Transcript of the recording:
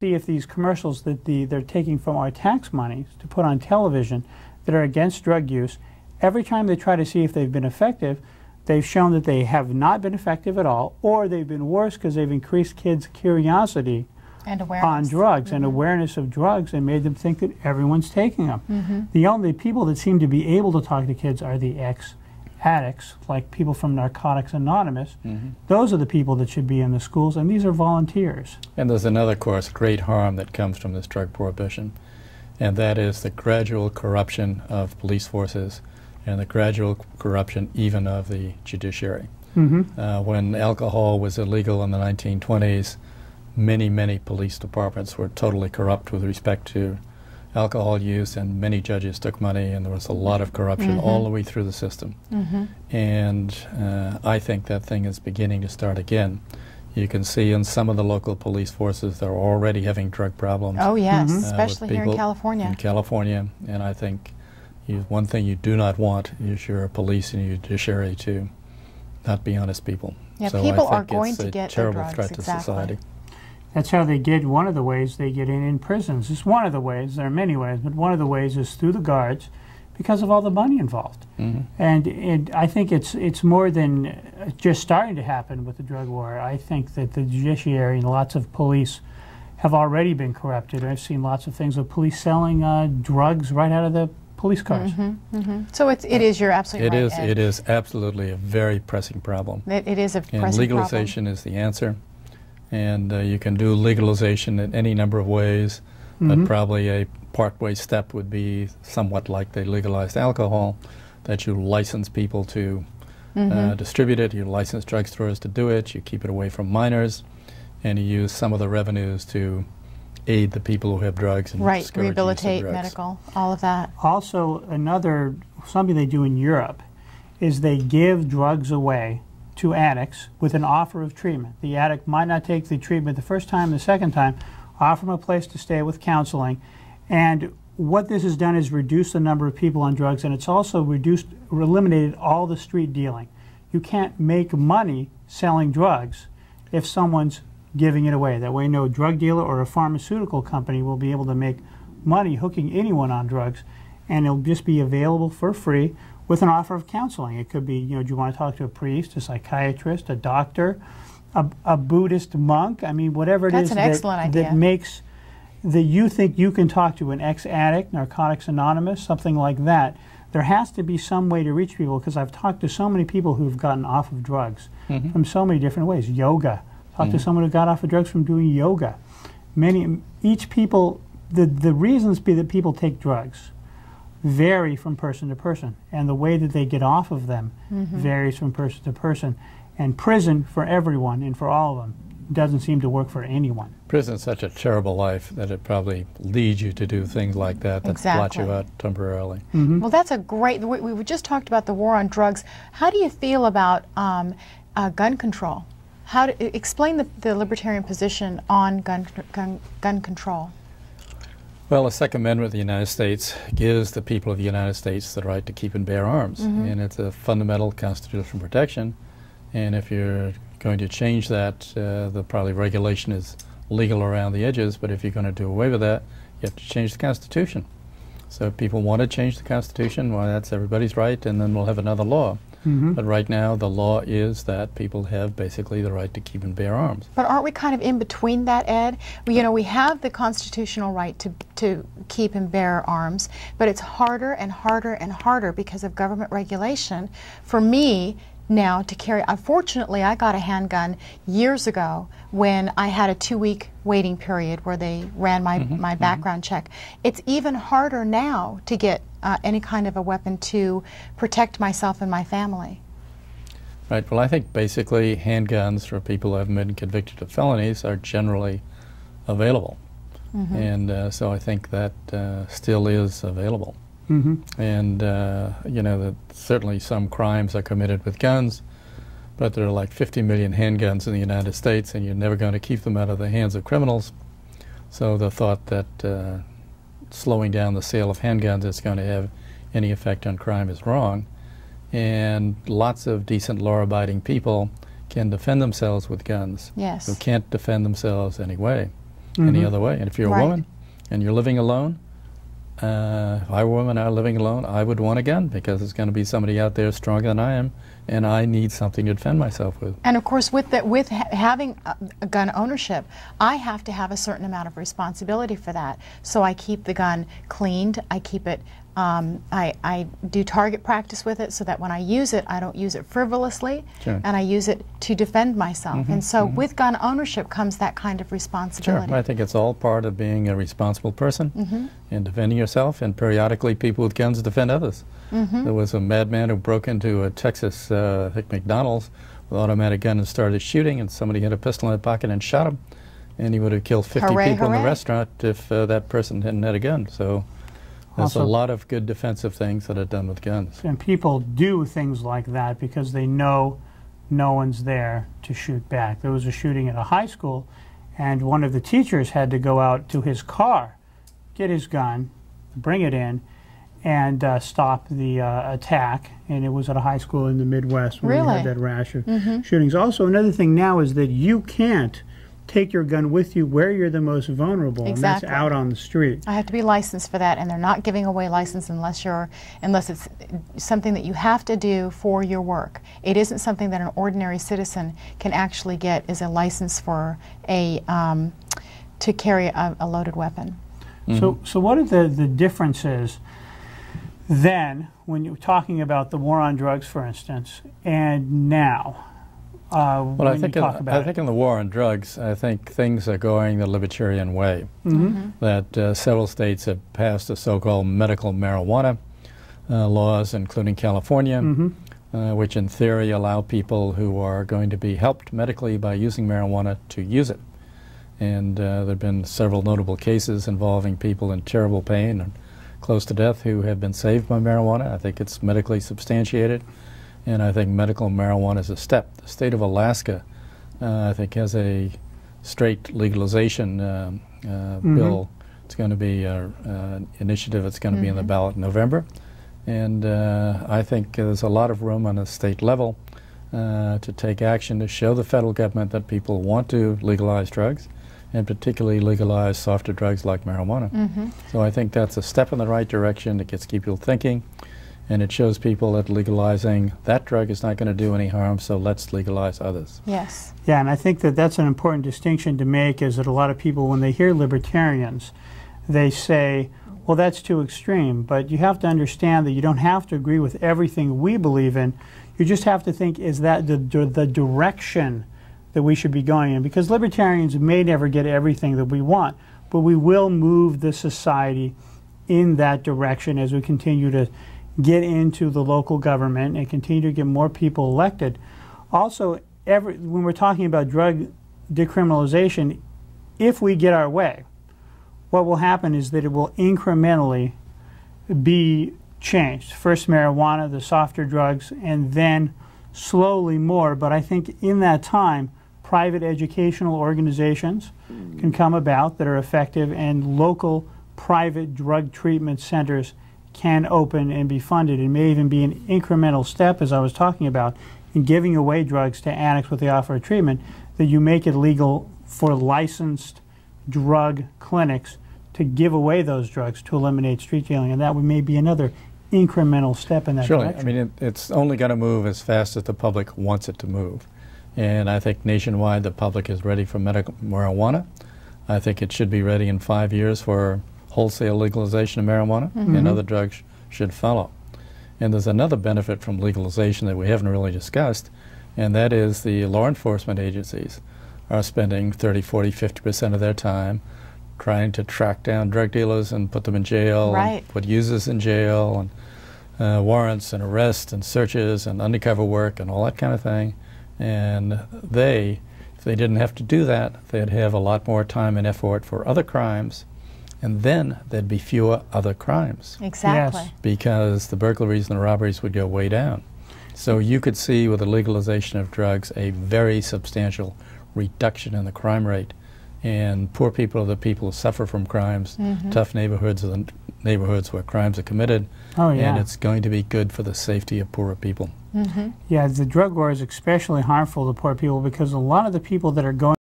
See if these commercials that they're taking from our tax money to put on television that are against drug use, every time they try to see if they've been effective, they've shown that they have not been effective at all, or they've been worse because they've increased kids' curiosity and awareness on drugs and awareness of drugs and made them think that everyone's taking them. The only people that seem to be able to talk to kids are the ex-addicts, like people from Narcotics Anonymous. Those are the people that should be in the schools, and these are volunteers. And there's another, of course, great harm that comes from this drug prohibition, and that is the gradual corruption of police forces and the gradual corruption even of the judiciary. When alcohol was illegal in the 1920s, many police departments were totally corrupt with respect to alcohol use, and many judges took money, and there was a lot of corruption all the way through the system. And I think that thing is beginning to start again. You can see in some of the local police forces they're already having drug problems. Oh yes, especially here in California. In California, and I think one thing you do not want is your police and your judiciary to not be honest people. Yeah, so people I are think going it's to a get terrible their drugs, threat to society. That's how they get, one of the ways they get in prisons. It's one of the ways, there are many ways, but one of the ways is through the guards because of all the money involved. And I think it's more than just starting to happen with the drug war. I think that the judiciary and lots of police have already been corrupted. I've seen lots of things of police selling drugs right out of the police cars. So it is, you're absolutely right, Ed. It is absolutely a very pressing problem. It is a pressing problem. And legalization is the answer. And you can do legalization in any number of ways, but probably a partway step would be somewhat like they legalized alcohol, that you license people to distribute it, you license drugstores to do it, you keep it away from minors, and you use some of the revenues to aid the people who have drugs and rehabilitate, medical, all of that. Also, something they do in Europe is they give drugs away to addicts with an offer of treatment. The addict might not take the treatment the first time, the second time, offer them a place to stay with counseling. And what this has done is reduce the number of people on drugs, and it's also eliminated all the street dealing. You can't make money selling drugs if someone's giving it away. That way no drug dealer or a pharmaceutical company will be able to make money hooking anyone on drugs, and it'll just be available for free with an offer of counseling. It could be, do you want to talk to a priest, a psychiatrist, a doctor, a Buddhist monk? I mean, whatever it is that makes that you think you can talk to, an ex-addict, Narcotics Anonymous, something like that. There has to be some way to reach people, because I've talked to so many people who've gotten off of drugs from so many different ways. Yoga. Talked to someone who got off of drugs from doing yoga. The reasons that people take drugs vary from person to person, and the way that they get off of them varies from person to person. And prison for everyone and for all of them doesn't seem to work for anyone. Prison's such a terrible life that it probably leads you to do things like that blot you out temporarily. Well, that's a great, we just talked about the war on drugs. How do you feel about gun control? Explain the Libertarian position on gun control. Well, the Second Amendment of the United States gives the people of the United States the right to keep and bear arms, and it's a fundamental constitutional protection. And if you're going to change that, the probably regulation is legal around the edges, but if you're going to do away with that, you have to change the Constitution. So if people want to change the Constitution, well, that's everybody's right, and then we'll have another law. But right now, the law is that people have basically the right to keep and bear arms. But aren't we kind of in between that, Ed? We have the constitutional right to keep and bear arms, but it's harder and harder and harder because of government regulation for me now to carry. Unfortunately, I got a handgun years ago when I had a 2-week waiting period where they ran my background check. It's even harder now to get any kind of a weapon to protect myself and my family. Right. Well, I think basically handguns for people who haven't been convicted of felonies are generally available. And so I think that still is available. And that certainly some crimes are committed with guns, but there are like 50 million handguns in the United States, and you're never going to keep them out of the hands of criminals. So the thought that slowing down the sale of handguns is going to have any effect on crime is wrong. And lots of decent law-abiding people can defend themselves with guns who can't defend themselves anyway. any other way. And if you're a Right. woman and you're living alone, if I were a woman out living alone, I would want a gun because there's going to be somebody out there stronger than I am, and I need something to defend myself with. And of course, with having a gun ownership, I have to have a certain amount of responsibility for that. So I keep the gun cleaned. I keep it. I do target practice with it so that when I use it, I don't use it frivolously, Sure. and I use it to defend myself. And so with gun ownership comes that kind of responsibility. Sure, I think it's all part of being a responsible person and defending yourself, and periodically people with guns defend others. There was a madman who broke into a Texas, I think McDonald's, with an automatic gun and started shooting, and somebody had a pistol in his pocket and shot him, and he would have killed 50 Hooray, people in the hooray. restaurant if that person hadn't had a gun. So there's a lot of good defensive things that are done with guns. And people do things like that because they know no one's there to shoot back. There was a shooting at a high school, and one of the teachers had to go out to his car, get his gun, bring it in, and stop the attack. And it was at a high school in the Midwest where we Really? had that rash of shootings. Also, another thing now is that you can't take your gun with you where you're the most vulnerable, Exactly. and that's out on the street. I have to be licensed for that, and they're not giving away license unless it's something that you have to do for your work. It isn't something that an ordinary citizen can actually get as a license for to carry a loaded weapon. So what are the differences then when you're talking about the war on drugs, for instance, and now? Well, I think in the war on drugs, I think things are going the libertarian way. That several states have passed the so-called medical marijuana laws, including California, which in theory allow people who are going to be helped medically by using marijuana to use it. And there have been several notable cases involving people in terrible pain and close to death who have been saved by marijuana. I think it's medically substantiated. And I think medical marijuana is a step. The state of Alaska, I think, has a straight legalization bill. It's going to be an initiative that's going to be in the ballot in November. And I think there's a lot of room on a state level to take action to show the federal government that people want to legalize drugs, and particularly legalize softer drugs like marijuana. So I think that's a step in the right direction. It gets people thinking. And it shows people that legalizing that drug is not going to do any harm, so let's legalize others. Yes. Yeah, and I think that that's an important distinction to make, is that a lot of people, when they hear libertarians, they say, well, that's too extreme. But you have to understand that you don't have to agree with everything we believe in. You just have to think, is that the direction that we should be going in? Because libertarians may never get everything that we want, but we will move the society in that direction as we continue to get into the local government and continue to get more people elected. Also, when we're talking about drug decriminalization, if we get our way, what will happen is that it will incrementally be changed. First marijuana, the softer drugs, and then slowly more. But I think in that time, private educational organizations can come about that are effective, and local private drug treatment centers can open and be funded. It may even be an incremental step, as I was talking about, in giving away drugs to addicts with the offer of treatment, that you make it legal for licensed drug clinics to give away those drugs to eliminate street dealing. And that may be another incremental step in that direction. I mean, it's only going to move as fast as the public wants it to move. And I think nationwide the public is ready for medical marijuana. I think it should be ready in 5 years for wholesale legalization of marijuana, and other drugs should follow. And there's another benefit from legalization that we haven't really discussed, and that is the law enforcement agencies are spending 30, 40, 50% of their time trying to track down drug dealers and put them in jail, and put users in jail, and warrants and arrests and searches and undercover work and all that kind of thing. And if they didn't have to do that, they'd have a lot more time and effort for other crimes, and then there'd be fewer other crimes. Exactly. Yes. Because the burglaries and the robberies would go way down. So you could see with the legalization of drugs a very substantial reduction in the crime rate. And poor people are the people who suffer from crimes. Tough neighborhoods are the neighborhoods where crimes are committed. Oh, yeah. And it's going to be good for the safety of poorer people. Yeah, the drug war is especially harmful to poor people because a lot of the people that are going